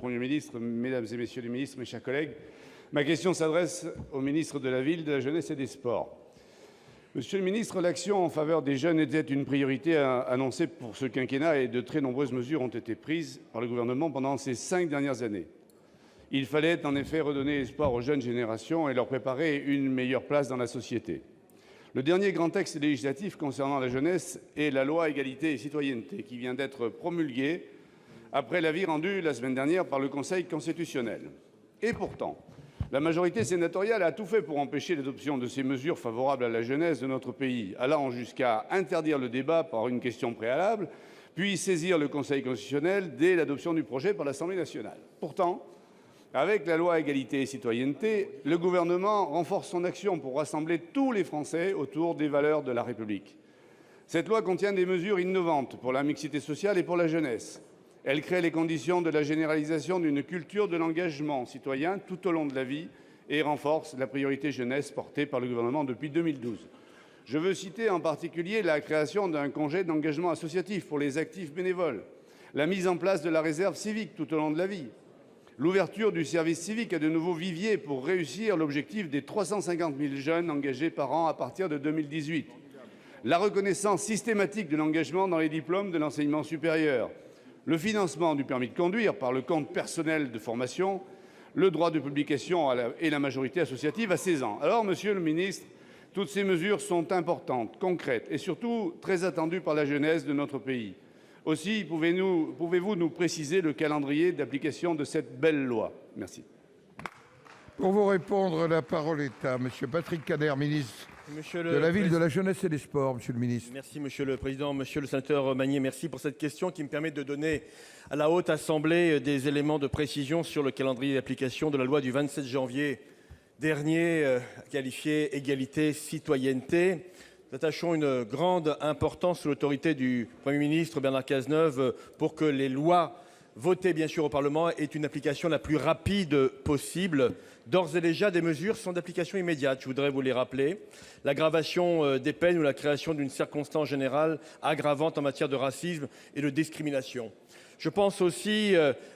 Premier ministre, Mesdames et Messieurs les ministres, mes chers collègues, ma question s'adresse au ministre de la Ville, de la Jeunesse et des Sports. Monsieur le ministre, l'action en faveur des jeunes était une priorité annoncée pour ce quinquennat et de très nombreuses mesures ont été prises par le gouvernement pendant ces 5 dernières années. Il fallait en effet redonner espoir aux jeunes générations et leur préparer une meilleure place dans la société. Le dernier grand texte législatif concernant la jeunesse est la loi Égalité et Citoyenneté, qui vient d'être promulguée après l'avis rendu la semaine dernière par le Conseil constitutionnel. Et pourtant, la majorité sénatoriale a tout fait pour empêcher l'adoption de ces mesures favorables à la jeunesse de notre pays, allant jusqu'à interdire le débat par une question préalable, puis saisir le Conseil constitutionnel dès l'adoption du projet par l'Assemblée nationale. Pourtant, avec la loi Égalité et Citoyenneté, le gouvernement renforce son action pour rassembler tous les Français autour des valeurs de la République. Cette loi contient des mesures innovantes pour la mixité sociale et pour la jeunesse. Elle crée les conditions de la généralisation d'une culture de l'engagement citoyen tout au long de la vie et renforce la priorité jeunesse portée par le gouvernement depuis 2012. Je veux citer en particulier la création d'un congé d'engagement associatif pour les actifs bénévoles, la mise en place de la réserve civique tout au long de la vie, l'ouverture du service civique à de nouveaux viviers pour réussir l'objectif des 350 000 jeunes engagés par an à partir de 2018, la reconnaissance systématique de l'engagement dans les diplômes de l'enseignement supérieur, le financement du permis de conduire par le compte personnel de formation, le droit de publication et la majorité associative à 16 ans. Alors, Monsieur le ministre, toutes ces mesures sont importantes, concrètes et surtout très attendues par la jeunesse de notre pays. Aussi, pouvez-vous nous préciser le calendrier d'application de cette belle loi? Merci. Pour vous répondre, la parole est à Monsieur Patrick Kanner, ministre de la Ville, de la Jeunesse et des Sports. Monsieur le ministre. Merci, Monsieur le Président. Monsieur le sénateur Magnier, merci pour cette question qui me permet de donner à la Haute Assemblée des éléments de précision sur le calendrier d'application de la loi du 27 janvier dernier, qualifiée égalité, citoyenneté. Nous attachons une grande importance sous l'autorité du Premier ministre Bernard Cazeneuve pour que les lois votées bien sûr au Parlement aient une application la plus rapide possible. D'ores et déjà, des mesures sont d'application immédiate. Je voudrais vous les rappeler. L'aggravation des peines ou la création d'une circonstance générale aggravante en matière de racisme et de discrimination. Je pense aussi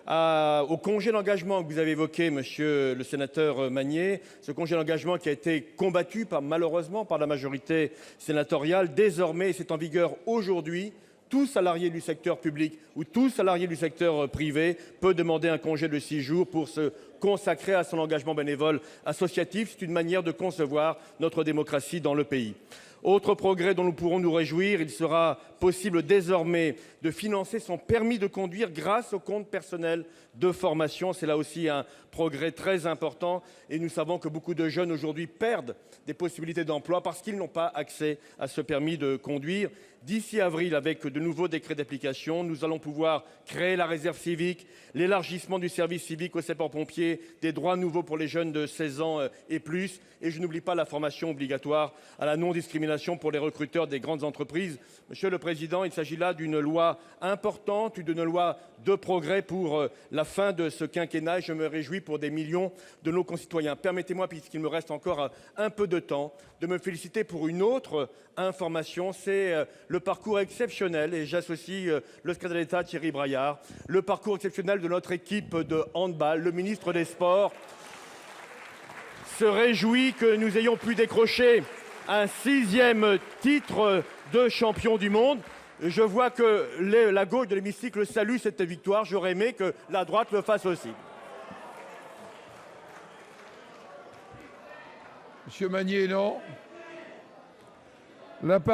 au congé d'engagement que vous avez évoqué, monsieur le sénateur Magnier. Ce congé d'engagement qui a été combattu malheureusement par la majorité sénatoriale. Désormais, c'est en vigueur aujourd'hui. Tout salarié du secteur public ou tout salarié du secteur privé peut demander un congé de 6 jours pour se consacrer à son engagement bénévole associatif. C'est une manière de concevoir notre démocratie dans le pays. Autre progrès dont nous pourrons nous réjouir, il sera possible désormais de financer son permis de conduire grâce au compte personnel de formation. C'est là aussi un progrès très important et nous savons que beaucoup de jeunes aujourd'hui perdent des possibilités d'emploi parce qu'ils n'ont pas accès à ce permis de conduire. D'ici avril, avec de nouveaux décrets d'application, nous allons pouvoir créer la réserve civique, l'élargissement du service civique aux sapeurs-pompiers, des droits nouveaux pour les jeunes de 16 ans et plus. Et je n'oublie pas la formation obligatoire à la non-discrimination pour les recruteurs des grandes entreprises. Monsieur le Président, il s'agit là d'une loi importante, d'une loi de progrès pour la fin de ce quinquennat. Je me réjouis pour des millions de nos concitoyens. Permettez-moi, puisqu'il me reste encore un peu de temps, de me féliciter pour une autre information. C'est le parcours exceptionnel, et j'associe le secrétaire d'État Thierry Braillard, le parcours exceptionnel de notre équipe de handball. Le ministre des Sports se réjouit que nous ayons pu décrocher un 6e titre de champion du monde. Je vois que la gauche de l'hémicycle salue cette victoire. J'aurais aimé que la droite le fasse aussi. Monsieur Magnier, non. La parole